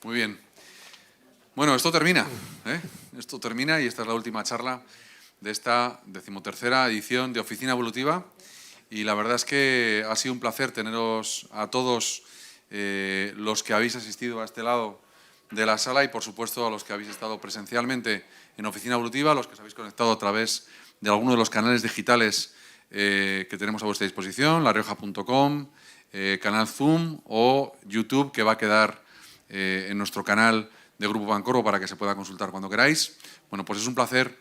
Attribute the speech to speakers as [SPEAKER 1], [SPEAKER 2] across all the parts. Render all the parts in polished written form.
[SPEAKER 1] Muy bien. Bueno, esto termina, ¿eh? Esto termina y esta es la última charla de esta 13ª edición de Oficina Evolutiva. Y la verdad es que ha sido un placer teneros a todos los que habéis asistido a este lado de la sala y, por supuesto, a los que habéis estado presencialmente en Oficina Evolutiva, los que os habéis conectado a través de alguno de los canales digitales que tenemos a vuestra disposición, larioja.com, canal Zoom o YouTube, que va a quedar en nuestro canal de Grupo Bancorbo para que se pueda consultar cuando queráis. Bueno, pues es un placer.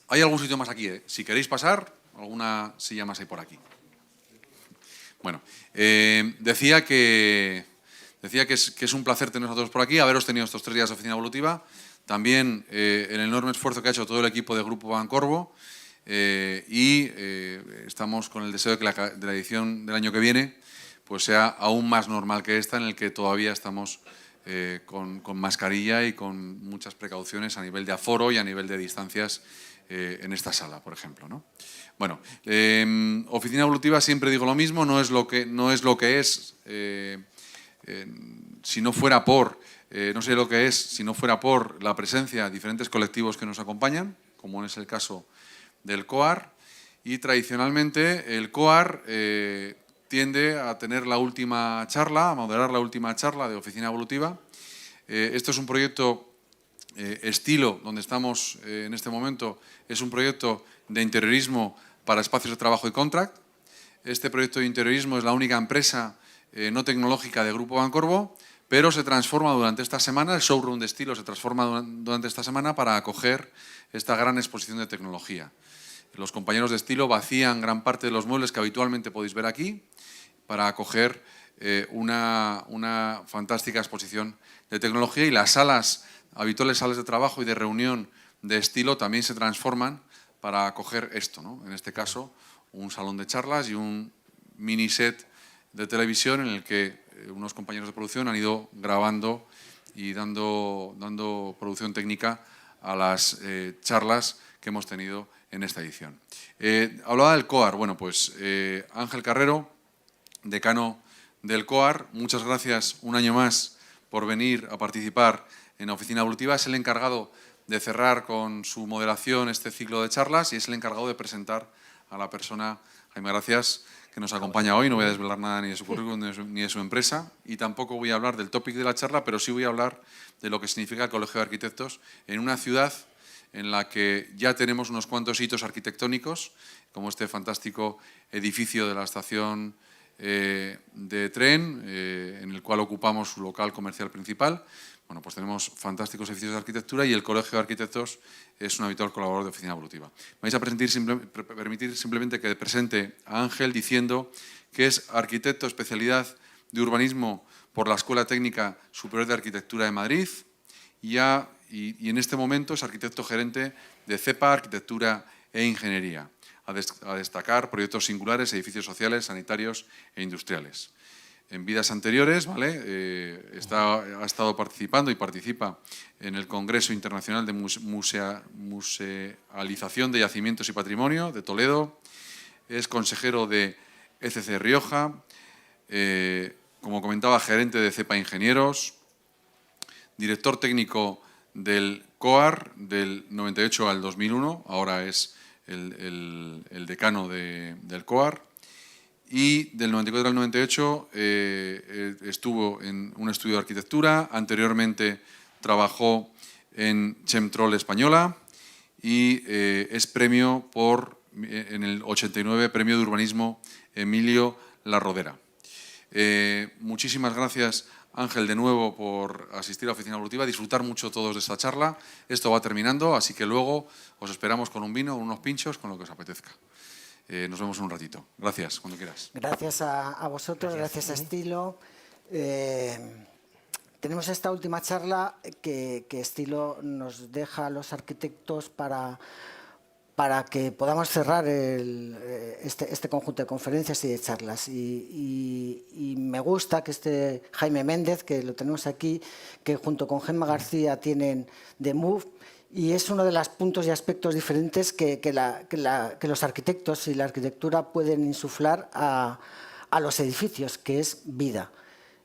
[SPEAKER 1] Hay algún sitio más aquí, ¿eh? Si queréis pasar, alguna silla más hay por aquí. Bueno, decía que es un placer teneros a todos por aquí, haberos tenido estos 3 días de Oficina Evolutiva. También el enorme esfuerzo que ha hecho todo el equipo de Grupo Bancorbo y estamos con el deseo de que de la edición del año que viene pues sea aún más normal que esta, en el que todavía estamos con mascarilla y con muchas precauciones a nivel de aforo y a nivel de distancias en esta sala, por ejemplo, ¿no? Bueno, Oficina Evolutiva, siempre digo lo mismo, no es lo que es si no fuera por, no sé lo que es, si no fuera por la presencia de diferentes colectivos que nos acompañan, como es el caso del COAR, y tradicionalmente el COAR tiende a tener la última charla, a moderar la última charla de Oficina Evolutiva. Esto es un proyecto estilo, donde estamos en este momento, es un proyecto de interiorismo para espacios de trabajo y contract. Este proyecto de interiorismo es la única empresa no tecnológica de Grupo Bancorbo, pero se transforma durante esta semana, el showroom de estilo se transforma durante esta semana para acoger esta gran exposición de tecnología. Los compañeros de estilo vacían gran parte de los muebles que habitualmente podéis ver aquí para acoger una fantástica exposición de tecnología, y las habituales salas de trabajo y de reunión de estilo también se transforman para acoger esto, ¿no? En este caso, un salón de charlas y un mini set de televisión en el que unos compañeros de producción han ido grabando y dando producción técnica a las charlas que hemos tenido en esta edición. Hablaba del COAR. Bueno, pues Ángel Carrero, decano del COAR, muchas gracias un año más por venir a participar en la Oficina Evolutiva. Es el encargado de cerrar con su moderación este ciclo de charlas y es el encargado de presentar a la persona, Jaime, gracias, que nos acompaña hoy. No voy a desvelar nada ni de su currículum ni de su empresa, y tampoco voy a hablar del topic de la charla, pero sí voy a hablar de lo que significa el Colegio de Arquitectos en una ciudad en la que ya tenemos unos cuantos hitos arquitectónicos, como este fantástico edificio de la estación de tren, en el cual ocupamos su local comercial principal. Bueno, pues tenemos fantásticos edificios de arquitectura y el Colegio de Arquitectos es un habitual colaborador de Oficina Evolutiva. Me vais a permitir simplemente que presente a Ángel diciendo que es arquitecto especialidad de urbanismo por la Escuela Técnica Superior de Arquitectura de Madrid y en este momento es arquitecto gerente de CEPA Arquitectura e Ingeniería, a destacar proyectos singulares, edificios sociales, sanitarios e industriales. En vidas anteriores, ¿vale? Ha estado participando y participa en el Congreso Internacional de Musealización de Yacimientos y Patrimonio de Toledo. Es consejero de ECC Rioja, como comentaba, gerente de CEPA Ingenieros, director técnico del COAR del 98 al 2001, ahora es el decano del COAR. Y del 94 al 98 estuvo en un estudio de arquitectura, anteriormente trabajó en Chemtrol Española y es premio en el 89, premio de urbanismo Emilio La Rodera. Muchísimas gracias, Ángel, de nuevo por asistir a la Oficina Evolutiva, disfrutar mucho todos de esta charla. Esto va terminando, así que luego os esperamos con un vino, unos pinchos, con lo que os apetezca. Nos vemos en un ratito. Gracias, cuando quieras.
[SPEAKER 2] Gracias a vosotros, gracias a Estilo. Tenemos esta última charla que Estilo nos deja a los arquitectos para que podamos cerrar este conjunto de conferencias y de charlas. Y me gusta que Jaime Méndez, que lo tenemos aquí, que junto con Gemma García tienen The Move, y es uno de los puntos y aspectos diferentes que los arquitectos y la arquitectura pueden insuflar a los edificios, que es vida.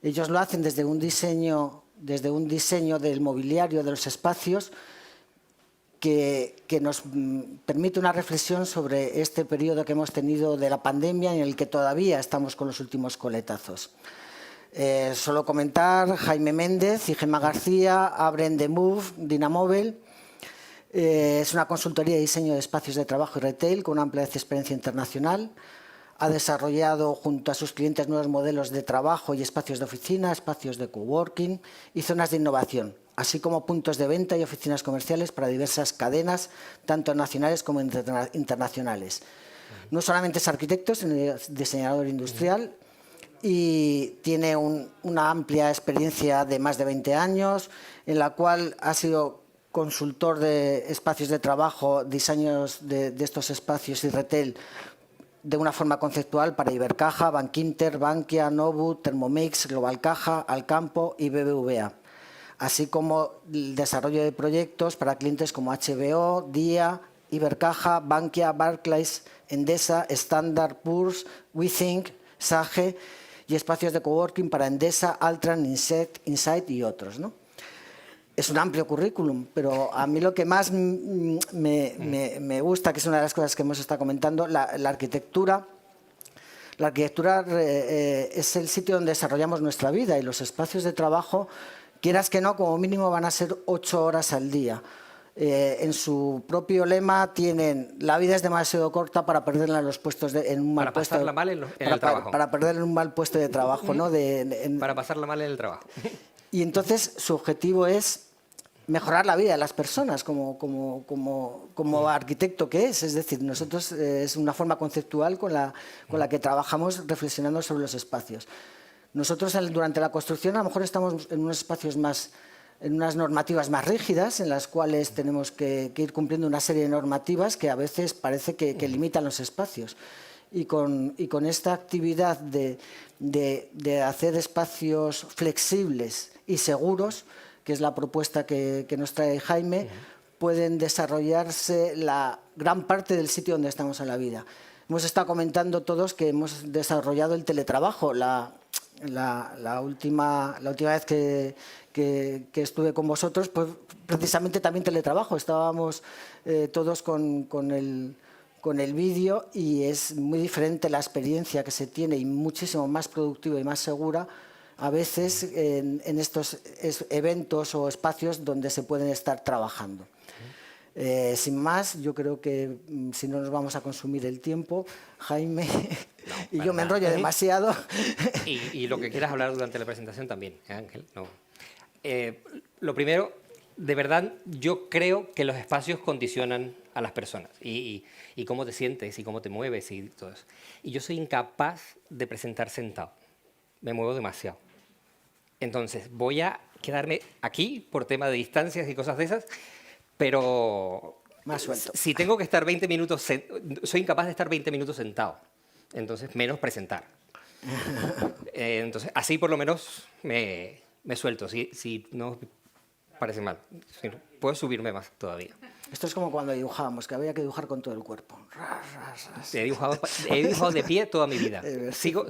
[SPEAKER 2] Ellos lo hacen desde un diseño desde un diseño del mobiliario de los espacios que nos permite una reflexión sobre este periodo que hemos tenido de la pandemia en el que todavía estamos con los últimos coletazos. Solo comentar, Jaime Méndez y Gemma García abren The Move, Dinamóvil. Es una consultoría de diseño de espacios de trabajo y retail con una amplia experiencia internacional. Ha desarrollado junto a sus clientes nuevos modelos de trabajo y espacios de oficina, espacios de coworking y zonas de innovación, así como puntos de venta y oficinas comerciales para diversas cadenas, tanto nacionales como internacionales. No solamente es arquitecto, sino diseñador industrial y tiene una amplia experiencia de más de 20 años, en la cual ha sido consultor de espacios de trabajo, diseños de estos espacios y retail de una forma conceptual para Ibercaja, Bankinter, Bankia, Nobu, Thermomix, Global Caja, Alcampo y BBVA, así como el desarrollo de proyectos para clientes como HBO, Dia, Ibercaja, Bankia, Barclays, Endesa, Standard Poor's, WeThink, Sage y espacios de coworking para Endesa, Altran, Insight y otros, ¿no? Es un amplio currículum, pero a mí lo que más me gusta, que es una de las cosas que hemos estado comentando, la arquitectura. La arquitectura es el sitio donde desarrollamos nuestra vida y los espacios de trabajo, quieras que no, como mínimo van a ser 8 horas al día. En su propio lema tienen: la vida es demasiado corta para perderla en los puestos en un mal puesto.
[SPEAKER 3] Para pasarla mal en el trabajo.
[SPEAKER 2] Para perderla en un mal puesto de trabajo, ¿no?
[SPEAKER 3] Para pasarla mal en el trabajo.
[SPEAKER 2] Y entonces su objetivo es mejorar la vida de las personas como arquitecto que es decir, nosotros es una forma conceptual con la que trabajamos reflexionando sobre los espacios. Nosotros durante la construcción a lo mejor estamos en unos espacios en unas normativas más rígidas, en las cuales tenemos que ir cumpliendo una serie de normativas que a veces parece que limitan los espacios. Y con esta actividad de hacer espacios flexibles y seguros, que es la propuesta que nos trae Jaime, pueden desarrollarse la gran parte del sitio donde estamos en la vida. Hemos estado comentando todos que hemos desarrollado el teletrabajo. La última vez que estuve con vosotros, pues precisamente también teletrabajo. Estábamos todos con el vídeo y es muy diferente la experiencia que se tiene y muchísimo más productiva y más segura a veces en estos eventos o espacios donde se pueden estar trabajando. Sin más, yo creo que si no nos vamos a consumir el tiempo, Jaime y yo me enrollo demasiado.
[SPEAKER 3] Y lo que quieras hablar durante la presentación también, Ángel. No. Lo primero, de verdad, yo creo que los espacios condicionan a las personas y cómo te sientes y cómo te mueves y todo eso. Y yo soy incapaz de presentar sentado. Me muevo demasiado. Entonces, voy a quedarme aquí por tema de distancias y cosas de esas, pero
[SPEAKER 2] más suelto.
[SPEAKER 3] Si tengo que estar 20 minutos, soy incapaz de estar 20 minutos sentado. Entonces, menos presentar. Entonces, así por lo menos me suelto. Si no parece mal. Puedo subirme más todavía.
[SPEAKER 2] Esto es como cuando dibujábamos, que había que dibujar con todo el cuerpo.
[SPEAKER 3] He dibujado de pie toda mi vida. Sigo.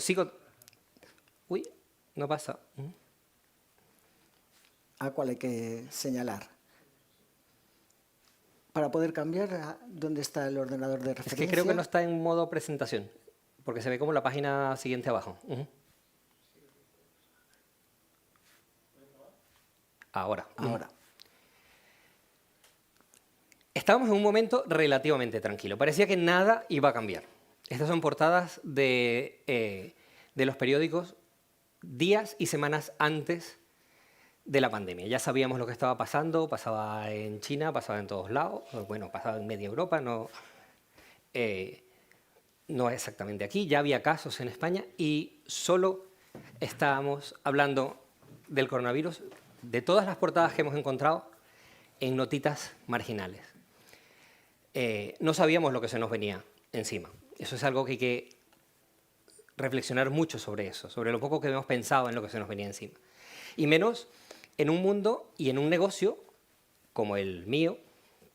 [SPEAKER 3] Uy, no pasa.
[SPEAKER 2] ¿A cuál hay que señalar? Para poder cambiar, ¿dónde está el ordenador de referencia?
[SPEAKER 3] Es que creo que no está en modo presentación, porque se ve como la página siguiente abajo. Ahora. Estábamos en un momento relativamente tranquilo. Parecía que nada iba a cambiar. Estas son portadas de los periódicos días y semanas antes de la pandemia. Ya sabíamos lo que estaba pasando, pasaba en China, pasaba en todos lados, bueno, pasaba en media Europa, no exactamente aquí, ya había casos en España y solo estábamos hablando del coronavirus, de todas las portadas que hemos encontrado, en notitas marginales. No sabíamos lo que se nos venía encima. Eso es algo que hay que reflexionar mucho sobre eso, sobre lo poco que hemos pensado en lo que se nos venía encima. Y menos en un mundo y en un negocio como el mío,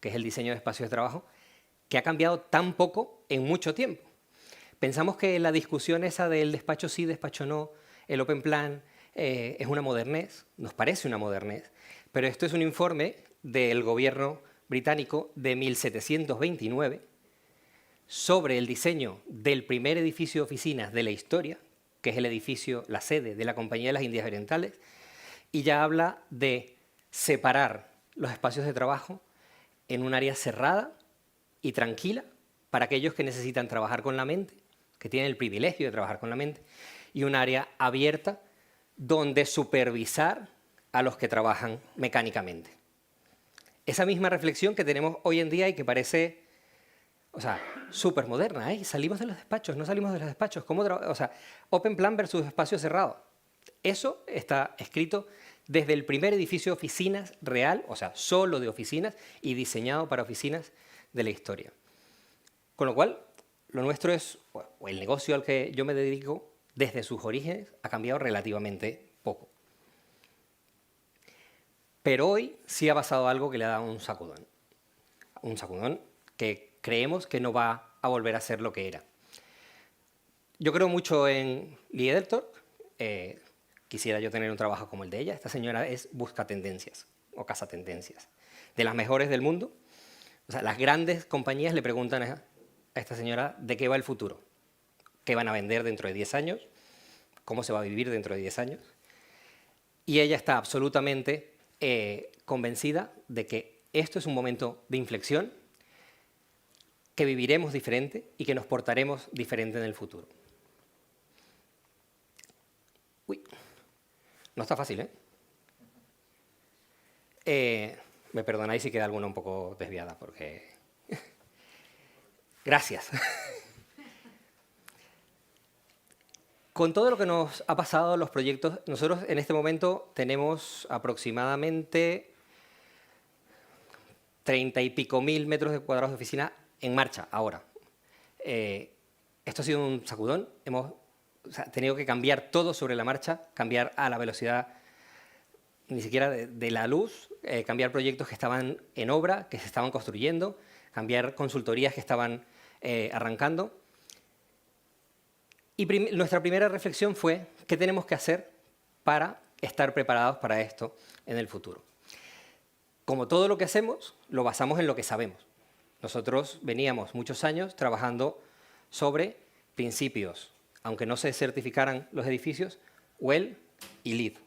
[SPEAKER 3] que es el diseño de espacios de trabajo, que ha cambiado tan poco en mucho tiempo. Pensamos que la discusión esa del despacho sí, despacho no, el open plan, es una modernez, nos parece una modernez, pero esto es un informe del gobierno británico de 1729 sobre el diseño del primer edificio de oficinas de la historia, que es el edificio, la sede de la Compañía de las Indias Orientales, y ya habla de separar los espacios de trabajo en un área cerrada y tranquila para aquellos que necesitan trabajar con la mente, que tienen el privilegio de trabajar con la mente, y un área abierta donde supervisar a los que trabajan mecánicamente. Esa misma reflexión que tenemos hoy en día y que parece, o sea, súper moderna, ¿eh? Salimos de los despachos, no salimos de los despachos. O sea, open plan versus espacio cerrado. Eso está escrito desde el primer edificio de oficinas real, o sea, solo de oficinas y diseñado para oficinas de la historia. Con lo cual, lo nuestro es, o el negocio al que yo me dedico, desde sus orígenes, ha cambiado relativamente poco. Pero hoy sí ha pasado algo que le ha dado un sacudón. Un sacudón que creemos que no va a volver a ser lo que era. Yo creo mucho en Lee Edeltorp. Quisiera yo tener un trabajo como el de ella. Esta señora es busca tendencias o caza tendencias. De las mejores del mundo. O sea, las grandes compañías le preguntan a esta señora de qué va el futuro. ¿Qué van a vender dentro de 10 años? ¿Cómo se va a vivir dentro de 10 años? Y ella está absolutamente convencida de que esto es un momento de inflexión, que viviremos diferente y que nos portaremos diferente en el futuro. Uy, no está fácil, ¿eh? Me perdonáis si queda alguna un poco desviada, porque... Gracias. Con todo lo que nos ha pasado, los proyectos, nosotros en este momento tenemos aproximadamente 30 y pico mil metros cuadrados de oficina en marcha ahora. Esto ha sido un sacudón. Hemos tenido que cambiar todo sobre la marcha, cambiar a la velocidad ni siquiera de la luz, cambiar proyectos que estaban en obra, que se estaban construyendo, cambiar consultorías que estaban arrancando. Y nuestra primera reflexión fue qué tenemos que hacer para estar preparados para esto en el futuro. Como todo lo que hacemos, lo basamos en lo que sabemos. Nosotros veníamos muchos años trabajando sobre principios, aunque no se certificaran los edificios, WELL y LEED,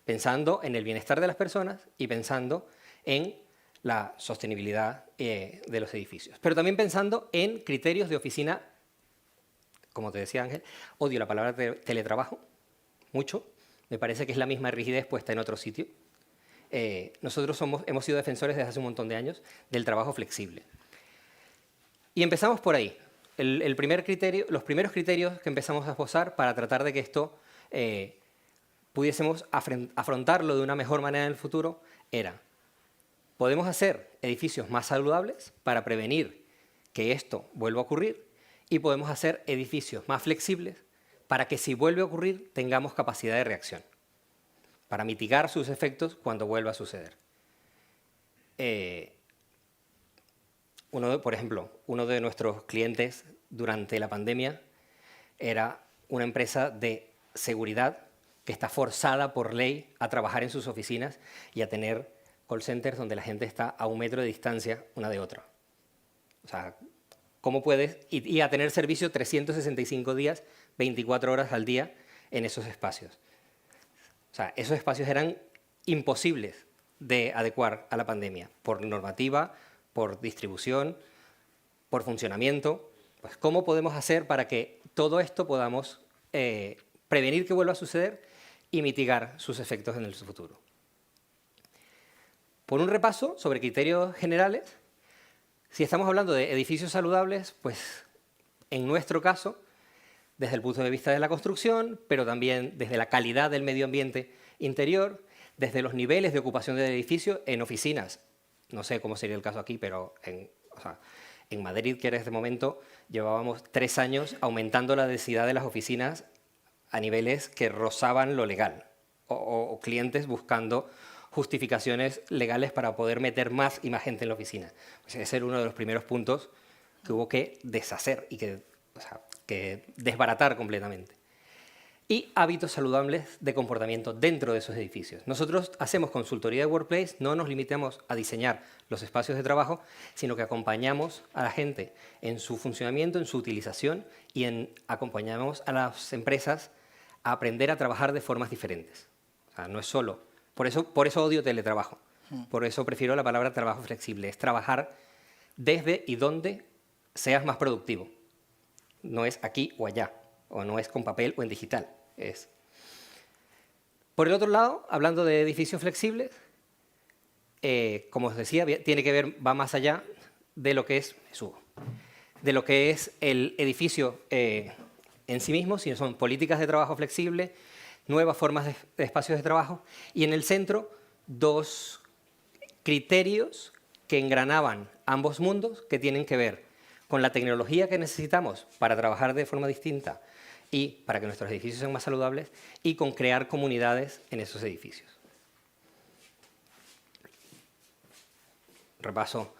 [SPEAKER 3] pensando en el bienestar de las personas y pensando en la sostenibilidad de los edificios. Pero también pensando en criterios de oficina. Como te decía Ángel, odio la palabra teletrabajo, mucho. Me parece que es la misma rigidez puesta en otro sitio. Nosotros hemos sido defensores desde hace un montón de años del trabajo flexible. Y empezamos por ahí. Los primeros criterios que empezamos a esbozar para tratar de que esto pudiésemos afrontarlo de una mejor manera en el futuro era, podemos hacer edificios más saludables para prevenir que esto vuelva a ocurrir, y podemos hacer edificios más flexibles para que si vuelve a ocurrir tengamos capacidad de reacción, para mitigar sus efectos cuando vuelva a suceder. Por ejemplo, uno de nuestros clientes durante la pandemia era una empresa de seguridad que está forzada por ley a trabajar en sus oficinas y a tener call centers donde la gente está a 1 metro de distancia una de otra. O sea, ¿cómo puedes? Y a tener servicio 365 días, 24 horas al día en esos espacios. O sea, esos espacios eran imposibles de adecuar a la pandemia, por normativa, por distribución, por funcionamiento. Pues, ¿cómo podemos hacer para que todo esto podamos prevenir que vuelva a suceder y mitigar sus efectos en el futuro? Por un repaso sobre criterios generales, si estamos hablando de edificios saludables, pues en nuestro caso, desde el punto de vista de la construcción, pero también desde la calidad del medio ambiente interior, desde los niveles de ocupación del edificio en oficinas. No sé cómo sería el caso aquí, pero en Madrid, que era este momento, llevábamos 3 años aumentando la densidad de las oficinas a niveles que rozaban lo legal, o clientes buscando justificaciones legales para poder meter más y más gente en la oficina. O sea, ese era uno de los primeros puntos que hubo que deshacer y que desbaratar completamente. y hábitos saludables de comportamiento dentro de esos edificios. Nosotros hacemos consultoría de workplace, no nos limitamos a diseñar los espacios de trabajo, sino que acompañamos a la gente en su funcionamiento, en su utilización y acompañamos a las empresas a aprender a trabajar de formas diferentes. O sea, no es solo. Por eso odio teletrabajo. Por eso prefiero la palabra trabajo flexible. Es trabajar desde y donde seas más productivo. No es aquí o allá, o no es con papel o en digital. Por el otro lado, hablando de edificios flexibles, como os decía, tiene que ver, va más allá de lo que es, el edificio en sí mismo, sino son políticas de trabajo flexible, nuevas formas de espacios de trabajo, y en el centro, dos criterios que engranaban ambos mundos, que tienen que ver con la tecnología que necesitamos para trabajar de forma distinta y para que nuestros edificios sean más saludables, y con crear comunidades en esos edificios. Repaso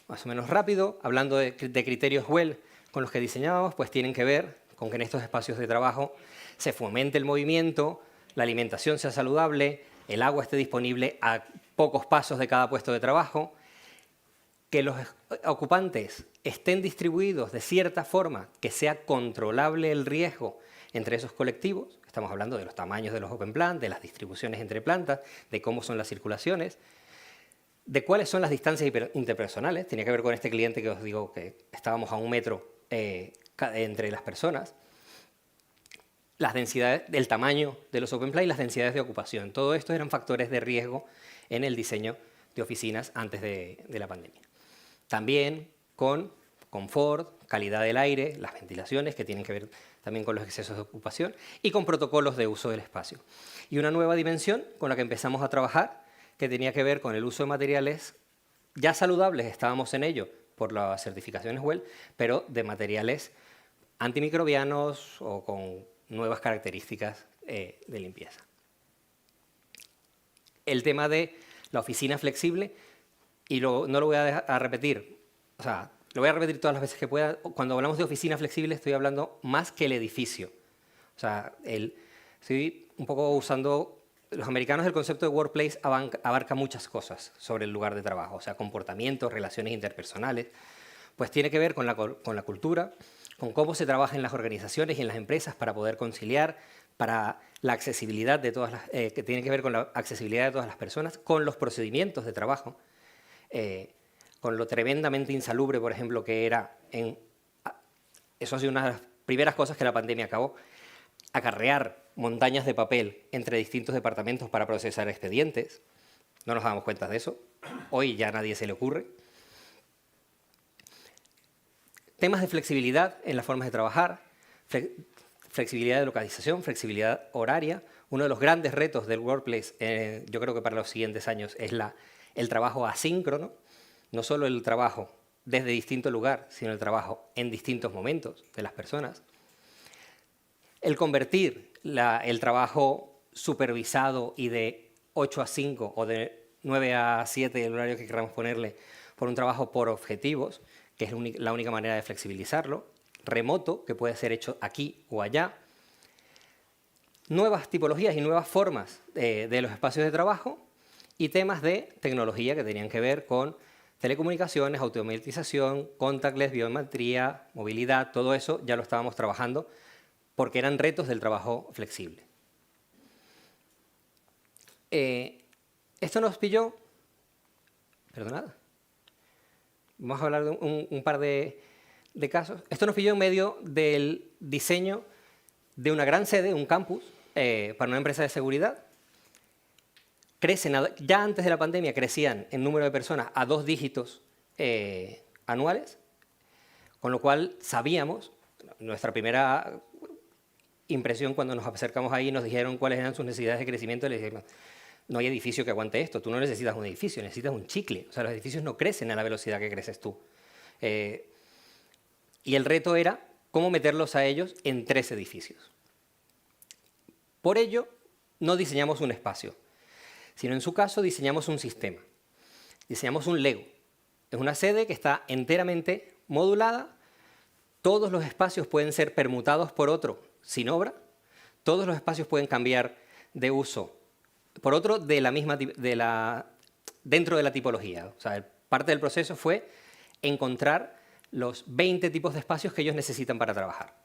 [SPEAKER 3] más o menos rápido, hablando de criterios WELL con los que diseñábamos, pues tienen que ver con que en estos espacios de trabajo se fomente el movimiento, la alimentación sea saludable, el agua esté disponible a pocos pasos de cada puesto de trabajo, que los ocupantes estén distribuidos de cierta forma que sea controlable el riesgo entre esos colectivos. Estamos hablando de los tamaños de los open plan, de las distribuciones entre plantas, de cómo son las circulaciones, de cuáles son las distancias interpersonales. Tenía que ver con este cliente que os digo que estábamos a 1 metro entre las personas. Las densidades, el tamaño de los open plan y las densidades de ocupación. Todo esto eran factores de riesgo en el diseño de oficinas antes de la pandemia. También con confort, calidad del aire, las ventilaciones, que tienen que ver también con los excesos de ocupación, y con protocolos de uso del espacio. Y una nueva dimensión con la que empezamos a trabajar, que tenía que ver con el uso de materiales ya saludables, estábamos en ello por las certificaciones WELL, pero de materiales antimicrobianos o con nuevas características de limpieza. El tema de la oficina flexible, y no lo voy a repetir, o sea, lo voy a repetir todas las veces que pueda. Cuando hablamos de oficina flexible estoy hablando más que el edificio. O sea, estoy un poco usando... Los americanos, el concepto de workplace abarca muchas cosas sobre el lugar de trabajo, o sea, comportamientos, relaciones interpersonales. Pues tiene que ver con la cultura, con cómo se trabaja en las organizaciones y en las empresas para poder conciliar, para la accesibilidad de todas las, que tiene que ver con la accesibilidad de todas las personas, con los procedimientos de trabajo, con lo tremendamente insalubre, por ejemplo, que era eso ha sido una de las primeras cosas que la pandemia acabó, acarrear montañas de papel entre distintos departamentos para procesar expedientes. No nos damos cuenta de eso. Hoy ya a nadie se le ocurre. Temas de flexibilidad en las formas de trabajar, flexibilidad de localización, flexibilidad horaria. Uno de los grandes retos del workplace, yo creo que para los siguientes años, es el trabajo asíncrono. No solo el trabajo desde distinto lugar, sino el trabajo en distintos momentos de las personas. El convertir el trabajo supervisado y de 8 a 5 o de 9 a 7, el horario que queramos ponerle, por un trabajo por objetivos, que es la única manera de flexibilizarlo. Remoto, que puede ser hecho aquí o allá. Nuevas tipologías y nuevas formas de los espacios de trabajo, y temas de tecnología que tenían que ver con telecomunicaciones, automatización, contactless, biometría, movilidad. Todo eso ya lo estábamos trabajando porque eran retos del trabajo flexible. Esto nos pilló... Perdonad. Vamos a hablar de un par de casos. Esto nos pilló en medio del diseño de una gran sede, un campus, para una empresa de seguridad. Ya antes de la pandemia crecían en número de personas a 2 dígitos anuales, con lo cual sabíamos, nuestra primera impresión cuando nos acercamos ahí, nos dijeron cuáles eran sus necesidades de crecimiento, les dijimos, no hay edificio que aguante esto, tú no necesitas un edificio, necesitas un chicle. O sea, los edificios no crecen a la velocidad que creces tú. Y el reto era cómo meterlos a ellos en 3 edificios. Por ello, no diseñamos un espacio, sino en su caso diseñamos un sistema. Diseñamos un Lego. Es una sede que está enteramente modulada. Todos los espacios pueden ser permutados por otro sin obra. todos los espacios pueden cambiar de uso por otro dentro de la tipología. O sea, parte del proceso fue encontrar los 20 tipos de espacios que ellos necesitan para trabajar.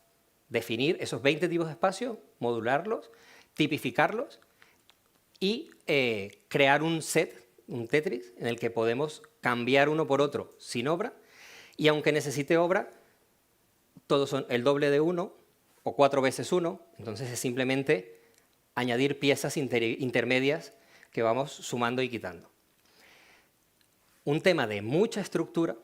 [SPEAKER 3] Definir esos 20 tipos de espacios, modularlos, tipificarlos y crear un set, un Tetris, en el que podemos cambiar uno por otro sin obra, y aunque necesite obra, todos son el doble de uno o 4 veces uno, entonces es simplemente añadir piezas intermedias que vamos sumando y quitando. Un tema de mucha estructura,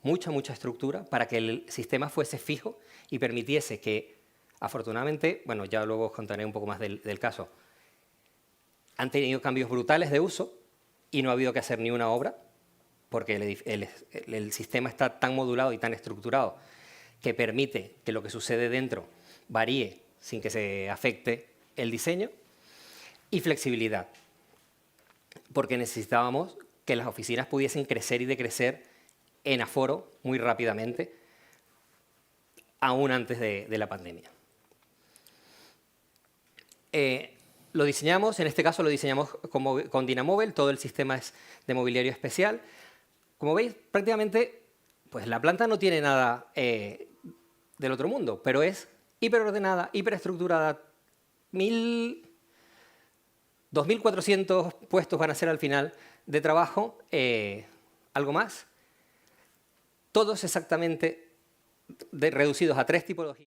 [SPEAKER 3] mucha estructura, para que el sistema fuese fijo y permitiese que, afortunadamente, bueno, ya luego os contaré un poco más del caso, han tenido cambios brutales de uso y no ha habido que hacer ni una obra, porque el sistema está tan modulado y tan estructurado que permite que lo que sucede dentro varíe sin que se afecte el diseño, y flexibilidad, porque necesitábamos que las oficinas pudiesen crecer y decrecer en aforo muy rápidamente, aún antes de la pandemia. Lo diseñamos, en este caso lo diseñamos con Dynamobile, todo el sistema es de mobiliario especial. Como veis, prácticamente pues la planta no tiene nada del otro mundo, pero es hiperordenada, hiperestructurada. 2.400 puestos van a ser al final de trabajo, algo más. Todos exactamente reducidos a 3 tipologías.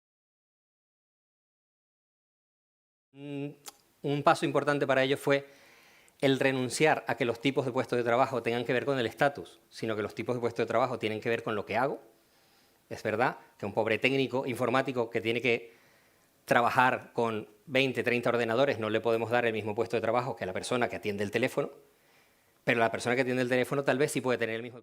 [SPEAKER 3] Un paso importante para ello fue el renunciar a que los tipos de puestos de trabajo tengan que ver con el estatus, sino que los tipos de puestos de trabajo tienen que ver con lo que hago. Es verdad que un pobre técnico informático que tiene que trabajar con 20, 30 ordenadores no le podemos dar el mismo puesto de trabajo que a la persona que atiende el teléfono, pero la persona que atiende el teléfono tal vez sí puede tener el mismo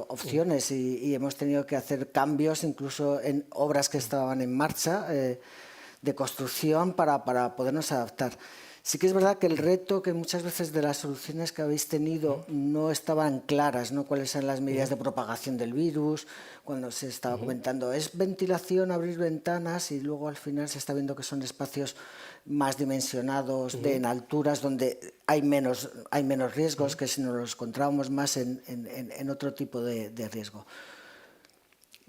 [SPEAKER 2] opciones y hemos tenido que hacer cambios incluso en obras que estaban en marcha de construcción para podernos adaptar. Sí que es verdad que el reto que muchas veces de las soluciones que habéis tenido no estaban claras, ¿no? Cuáles eran las medidas de propagación del virus, cuando se estaba comentando es ventilación, abrir ventanas, y luego al final se está viendo que son espacios más dimensionados, en alturas donde hay menos riesgos que si nos los encontrábamos más en otro tipo de riesgo.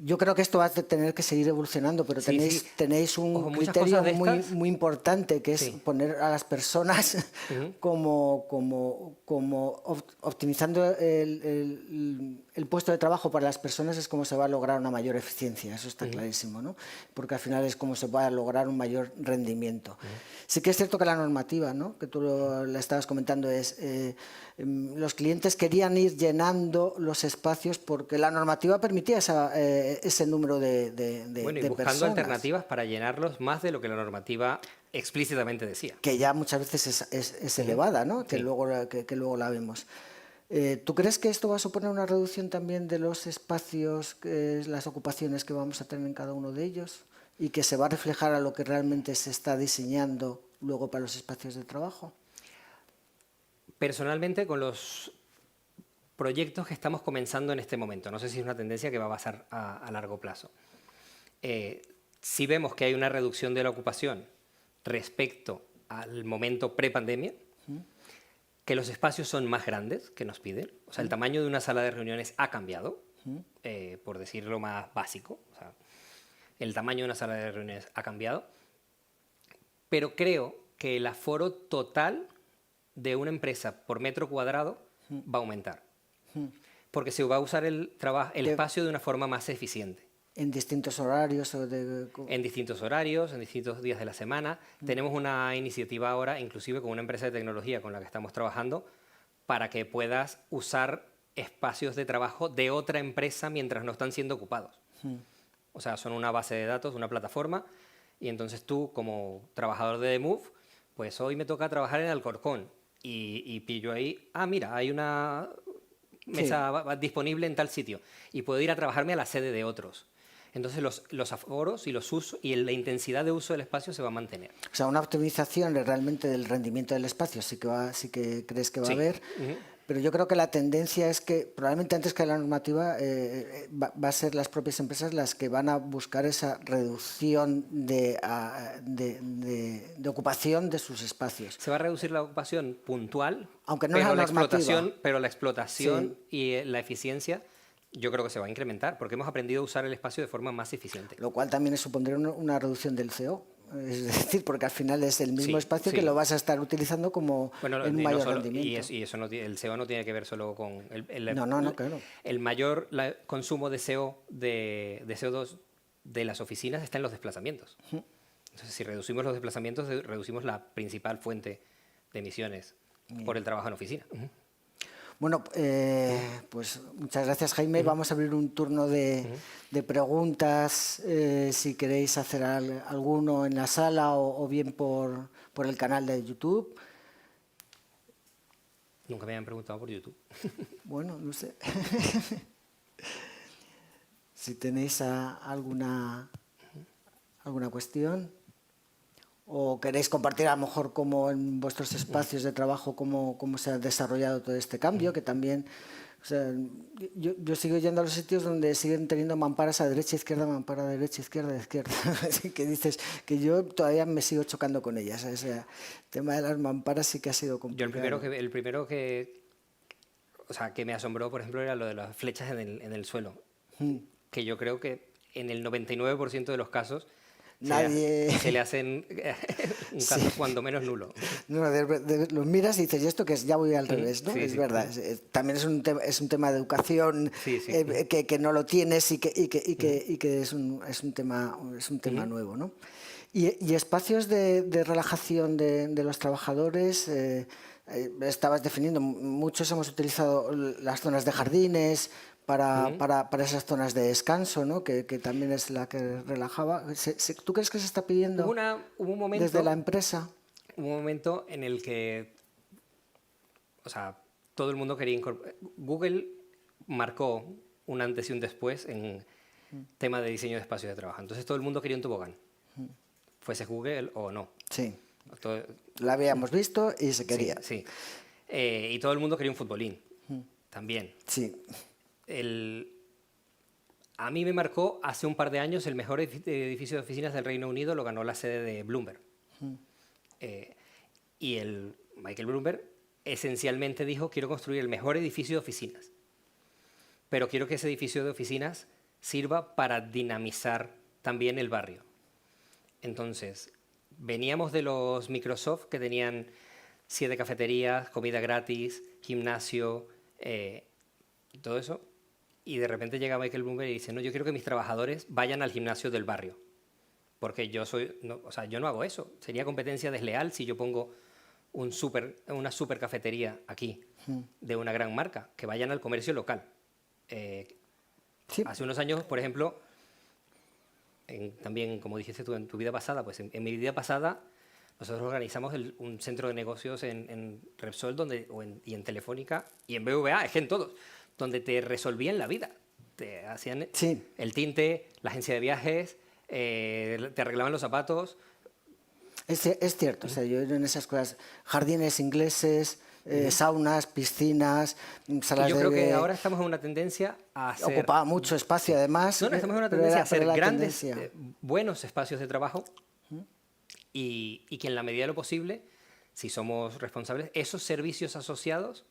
[SPEAKER 2] Yo creo que esto va a tener que seguir evolucionando, pero tenéis un
[SPEAKER 3] Ojo,
[SPEAKER 2] criterio
[SPEAKER 3] estas,
[SPEAKER 2] muy importante, que es poner a las personas como optimizando el puesto de trabajo para las personas, es como se va a lograr una mayor eficiencia, eso está clarísimo, ¿no? Porque al final es como se va a lograr un mayor rendimiento. Sí que es cierto que la normativa, ¿no?, que tú la estabas comentando, es los clientes querían ir llenando los espacios porque la normativa permitía ese número de
[SPEAKER 3] bueno, y buscando
[SPEAKER 2] personas,
[SPEAKER 3] alternativas para llenarlos más de lo que la normativa explícitamente decía.
[SPEAKER 2] que ya muchas veces es elevada, ¿no? Que luego la vemos. ¿Tú crees que esto va a suponer una reducción también de los espacios, las ocupaciones que vamos a tener en cada uno de ellos, y que se va a reflejar a lo que realmente se está diseñando luego para los espacios de trabajo?
[SPEAKER 3] Personalmente, con los proyectos que estamos comenzando en este momento, no sé si es una tendencia que va a pasar a largo plazo. Si vemos que hay una reducción de la ocupación respecto al momento pre-pandemia, que los espacios son más grandes que nos piden, o sea, el tamaño de una sala de reuniones ha cambiado, por decirlo más básico, o sea, el tamaño de una sala de reuniones ha cambiado, pero creo que el aforo total de una empresa por metro cuadrado va a aumentar, porque se va a usar el espacio de una forma más eficiente.
[SPEAKER 2] ¿En distintos horarios?
[SPEAKER 3] En distintos horarios, en distintos días de la semana. Tenemos una iniciativa ahora, inclusive con una empresa de tecnología con la que estamos trabajando, para que puedas usar espacios de trabajo de otra empresa mientras no están siendo ocupados. O sea, son una base de datos, una plataforma, y entonces tú, como trabajador de The Move, pues hoy me toca trabajar en Alcorcón, y pillo ahí, mira, hay una mesa disponible en tal sitio, y puedo ir a trabajarme a la sede de otros. Entonces los aforos y los usos y la intensidad de uso del espacio se va a mantener.
[SPEAKER 2] O sea, una optimización realmente del rendimiento del espacio sí que crees que va a haber, pero yo creo que la tendencia es que probablemente antes que la normativa va a ser las propias empresas las que van a buscar esa reducción de ocupación de sus espacios.
[SPEAKER 3] Se va a reducir la ocupación puntual,
[SPEAKER 2] aunque no pero
[SPEAKER 3] la explotación y la eficiencia, yo creo que se va a incrementar, porque hemos aprendido a usar el espacio de forma más eficiente.
[SPEAKER 2] Lo cual también supondría una reducción del CO. Es decir, porque al final es el mismo espacio que lo vas a estar utilizando como en un mayor rendimiento.
[SPEAKER 3] Y eso el CO no tiene que ver solo con
[SPEAKER 2] claro.
[SPEAKER 3] El mayor consumo de CO2 de las oficinas está en los desplazamientos. Entonces, si reducimos los desplazamientos, reducimos la principal fuente de emisiones por el trabajo en oficina.
[SPEAKER 2] Bueno, pues muchas gracias, Jaime. Vamos a abrir un turno de preguntas, si queréis hacer alguno en la sala o bien por el canal de YouTube.
[SPEAKER 3] Nunca me habían preguntado por YouTube.
[SPEAKER 2] Bueno, no sé. Si tenéis alguna cuestión. ¿O queréis compartir a lo mejor cómo en vuestros espacios de trabajo cómo se ha desarrollado todo este cambio? Que también, o sea, yo sigo yendo a los sitios donde siguen teniendo mamparas a derecha, izquierda, mampara a derecha, izquierda. Así que dices que yo todavía me sigo chocando con ellas. O sea, el tema de las mamparas sí que ha sido complicado.
[SPEAKER 3] Yo el primero que me asombró, por ejemplo, era lo de las flechas en el suelo. Que yo creo que en el 99% de los casos se le hacen un caso cuando menos nulo.
[SPEAKER 2] No, los miras y dices, ¿y esto qué es? Ya voy al revés, ¿no? Es verdad. También es un tema de educación que no lo tienes y que es un tema nuevo, ¿no? Y espacios de relajación de los trabajadores, estabas definiendo, muchos hemos utilizado las zonas de jardines para esas zonas de descanso, ¿no? Que también es la que relajaba. ¿Tú crees que se está pidiendo
[SPEAKER 3] hubo un momento,
[SPEAKER 2] desde la empresa?
[SPEAKER 3] Hubo un momento en el que, todo el mundo quería incorporar. Google marcó un antes y un después en tema de diseño de espacios de trabajo. Entonces todo el mundo quería un tobogán, fuese Google o no.
[SPEAKER 2] Sí,
[SPEAKER 3] Todo-
[SPEAKER 2] lo habíamos visto y se quería.
[SPEAKER 3] Sí, sí. Y todo el mundo quería un futbolín, también.
[SPEAKER 2] Sí,
[SPEAKER 3] A mí me marcó hace un par de años el mejor edificio de oficinas del Reino Unido, lo ganó la sede de Bloomberg. Y el Michael Bloomberg esencialmente dijo, quiero construir el mejor edificio de oficinas, pero quiero que ese edificio de oficinas sirva para dinamizar también el barrio. Entonces, veníamos de los Microsoft que tenían 7 cafeterías, comida gratis, gimnasio, todo eso. Y de repente llega Michael Bloomberg y dice, no, yo quiero que mis trabajadores vayan al gimnasio del barrio. Porque yo no hago eso. Sería competencia desleal si yo pongo una super cafetería aquí de una gran marca, que vayan al comercio local.
[SPEAKER 2] sí.
[SPEAKER 3] Hace unos años, por ejemplo, también, como dijiste tú en tu vida pasada, pues en mi vida pasada nosotros organizamos un centro de negocios en Repsol y en Telefónica y en BVA, es que en todos, donde te resolvían la vida. Te hacían
[SPEAKER 2] Sí.
[SPEAKER 3] el tinte, la agencia de viajes, te arreglaban los zapatos.
[SPEAKER 2] Es cierto, o sea, yo en esas cosas, jardines ingleses, saunas, piscinas, salas
[SPEAKER 3] Y yo
[SPEAKER 2] de...
[SPEAKER 3] creo que ahora estamos en una tendencia a hacer...
[SPEAKER 2] Ocupaba mucho espacio, además.
[SPEAKER 3] No, estamos en una
[SPEAKER 2] pero
[SPEAKER 3] tendencia a
[SPEAKER 2] era- pero
[SPEAKER 3] hacer
[SPEAKER 2] era
[SPEAKER 3] grandes,
[SPEAKER 2] tendencia.
[SPEAKER 3] buenos espacios de trabajo y que en la medida de lo posible, si somos responsables, esos servicios asociados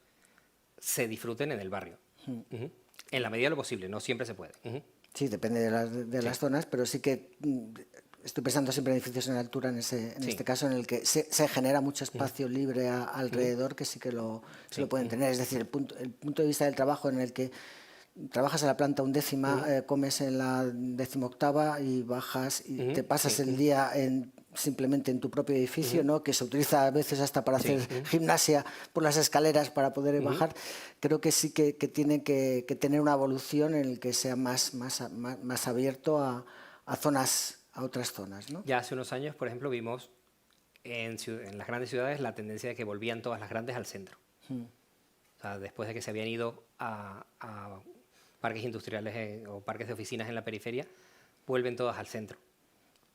[SPEAKER 3] se disfruten en el barrio. Ujú. En la medida de lo posible, no siempre se puede. Ujú.
[SPEAKER 2] Sí, depende de las zonas, pero sí que estoy pensando siempre en edificios en altura, en
[SPEAKER 3] Sí.
[SPEAKER 2] este caso, en el que se genera mucho espacio libre alrededor, que sí que se lo pueden tener. Es decir, el punto de vista del trabajo en el que trabajas en la planta 11ª, comes en la 18ª y bajas y te pasas
[SPEAKER 3] Sí.
[SPEAKER 2] el día simplemente en tu propio edificio, ¿no? Que se utiliza a veces hasta para hacer gimnasia por las escaleras para poder bajar. Creo que sí que tiene que tener una evolución en el que sea más abierto a zonas, a otras zonas, ¿no?
[SPEAKER 3] Ya hace unos años, por ejemplo, vimos en las grandes ciudades la tendencia de que volvían todas las grandes al centro. O sea, después de que se habían ido a parques industriales o parques de oficinas en la periferia, vuelven todas al centro.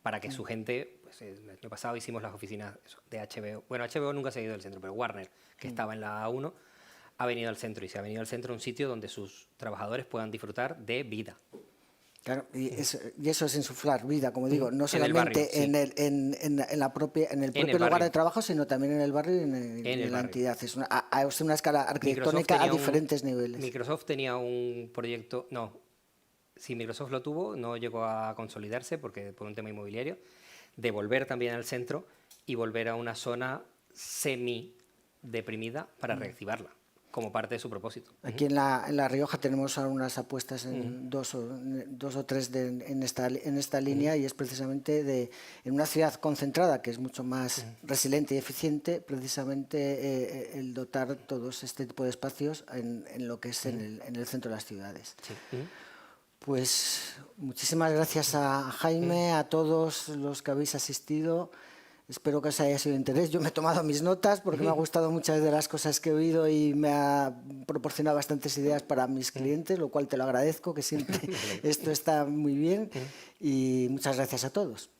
[SPEAKER 3] Para que su gente, pues, el año pasado hicimos las oficinas de HBO. Bueno, HBO nunca se ha ido del centro, pero Warner, que estaba en la A1, ha venido al centro y se ha venido al centro a un sitio donde sus trabajadores puedan disfrutar de vida.
[SPEAKER 2] Claro, y eso es insuflar vida, como digo, no
[SPEAKER 3] En el
[SPEAKER 2] solamente
[SPEAKER 3] barrio, sí.
[SPEAKER 2] en el propio
[SPEAKER 3] el
[SPEAKER 2] lugar
[SPEAKER 3] barrio.
[SPEAKER 2] de trabajo, sino también en el barrio y en
[SPEAKER 3] el
[SPEAKER 2] la
[SPEAKER 3] barrio.
[SPEAKER 2] entidad. Es una escala arquitectónica a
[SPEAKER 3] tenía
[SPEAKER 2] diferentes niveles.
[SPEAKER 3] Microsoft tenía un proyecto, si Microsoft lo tuvo, no llegó a consolidarse porque por un tema inmobiliario, de volver también al centro y volver a una zona semi-deprimida para reactivarla, como parte de su propósito.
[SPEAKER 2] Aquí en La Rioja tenemos algunas apuestas en dos o tres en esta línea y es precisamente en una ciudad concentrada que es mucho más resiliente y eficiente, precisamente el dotar todos este tipo de espacios en lo que es en el centro de las ciudades.
[SPEAKER 3] Sí.
[SPEAKER 2] Pues muchísimas gracias a Jaime, a todos los que habéis asistido. Espero que os haya sido de interés. Yo me he tomado mis notas porque me ha gustado muchas de las cosas que he oído y me ha proporcionado bastantes ideas para mis clientes, lo cual te lo agradezco, que siempre esto está muy bien. Y muchas gracias a todos.